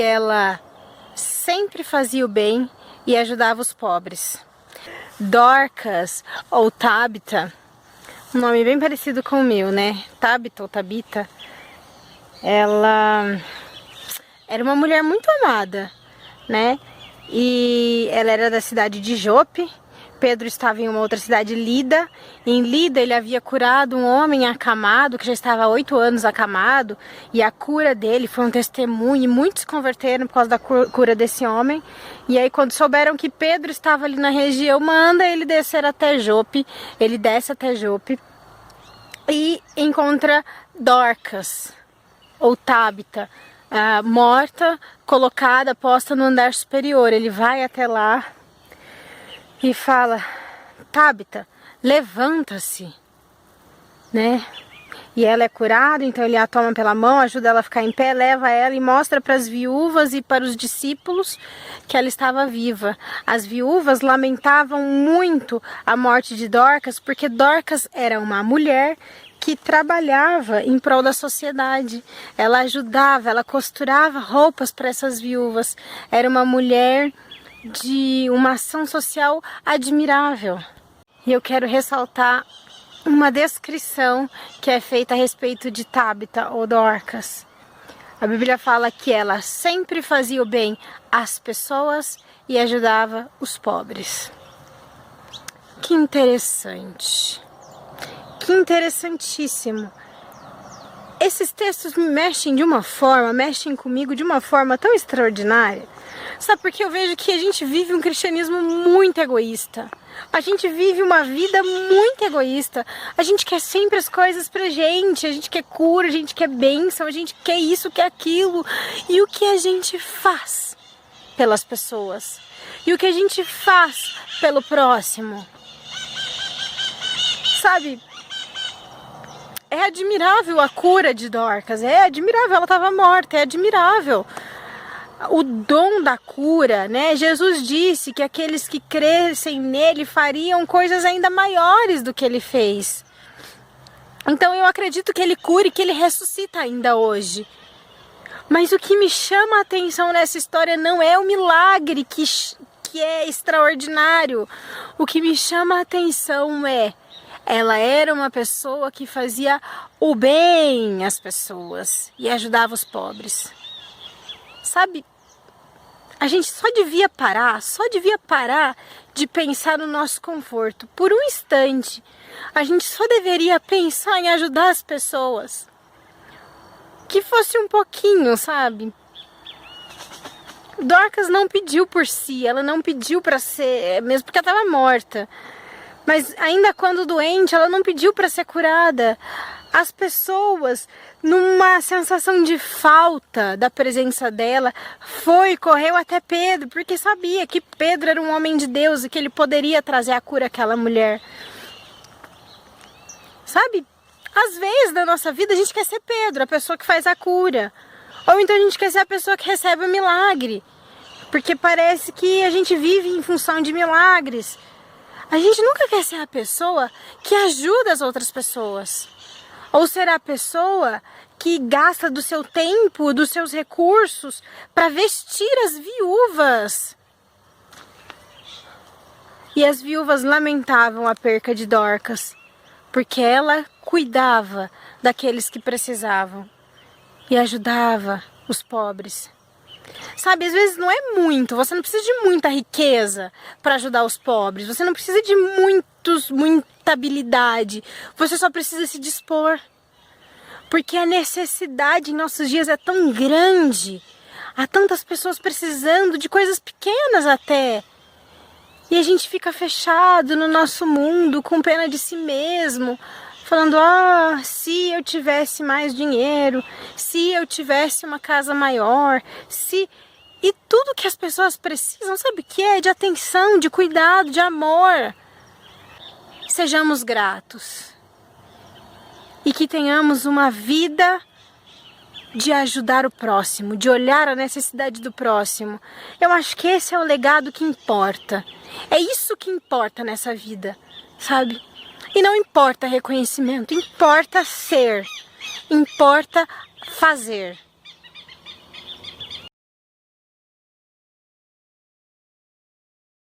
Ela sempre fazia o bem e ajudava os pobres. Dorcas ou Tabita, um nome bem parecido com o meu, né? Tabita ou Tabita, ela era uma mulher muito amada, né? E ela era da cidade de Jope. Pedro estava em uma outra cidade, Lida. Em Lida ele havia curado um homem acamado, que já estava há 8 anos acamado, e a cura dele foi um testemunho, e muitos se converteram por causa da cura desse homem. E aí quando souberam que Pedro estava ali na região, manda ele descer até Jope. Ele desce até Jope e encontra Dorcas, ou Tabita, morta, colocada, posta no andar superior. Ele vai até lá e fala: Tabita, levanta-se, né? E ela é curada, então ele a toma pela mão, ajuda ela a ficar em pé, leva ela e mostra para as viúvas e para os discípulos que ela estava viva. As viúvas lamentavam muito a morte de Dorcas, porque Dorcas era uma mulher que trabalhava em prol da sociedade. Ela ajudava, ela costurava roupas para essas viúvas. Era uma mulher de uma ação social admirável. E eu quero ressaltar uma descrição que é feita a respeito de Tabita ou Dorcas. A Bíblia fala que ela sempre fazia o bem às pessoas e ajudava os pobres. Que interessante. Que interessantíssimo. Esses textos me mexem de uma forma, mexem comigo de uma forma tão extraordinária. Sabe, porque eu vejo que a gente vive um cristianismo muito egoísta. A gente vive uma vida muito egoísta. A gente quer sempre as coisas pra gente. A gente quer cura, a gente quer bênção, a gente quer isso, quer aquilo. E o que a gente faz pelas pessoas? E o que a gente faz pelo próximo? Sabe, é admirável a cura de Dorcas. É admirável, ela estava morta, é admirável o dom da cura, né? Jesus disse que aqueles que crescem nele fariam coisas ainda maiores do que ele fez. Então eu acredito que ele cura e que ele ressuscita ainda hoje. Mas o que me chama a atenção nessa história não é o milagre que é extraordinário. O que me chama a atenção é: ela era uma pessoa que fazia o bem às pessoas e ajudava os pobres. Sabe, a gente só devia parar de pensar no nosso conforto. Por um instante, a gente só deveria pensar em ajudar as pessoas. Que fosse um pouquinho, sabe? Dorcas não pediu por si, ela não pediu para ser, mesmo porque ela estava morta. Mas ainda quando doente, ela não pediu para ser curada. As pessoas, numa sensação de falta da presença dela, correu até Pedro, porque sabia que Pedro era um homem de Deus e que ele poderia trazer a cura àquela mulher. Sabe, às vezes na nossa vida a gente quer ser Pedro, a pessoa que faz a cura. Ou então a gente quer ser a pessoa que recebe o milagre, porque parece que a gente vive em função de milagres. A gente nunca quer ser a pessoa que ajuda as outras pessoas. Ou ser a pessoa que gasta do seu tempo, dos seus recursos para vestir as viúvas. E as viúvas lamentavam a perca de Dorcas, porque ela cuidava daqueles que precisavam e ajudava os pobres. Sabe, às vezes não é muito, você não precisa de muita riqueza para ajudar os pobres, você não precisa de muita habilidade, você só precisa se dispor. Porque a necessidade em nossos dias é tão grande, há tantas pessoas precisando de coisas pequenas até. E a gente fica fechado no nosso mundo, com pena de si mesmo, falando: ah, se eu tivesse mais dinheiro, se eu tivesse uma casa maior, se... E tudo que as pessoas precisam, sabe o que é? De atenção, de cuidado, de amor. Sejamos gratos. E que tenhamos uma vida de ajudar o próximo, de olhar a necessidade do próximo. Eu acho que esse é o legado que importa. É isso que importa nessa vida, sabe? E não importa reconhecimento, importa ser, importa fazer.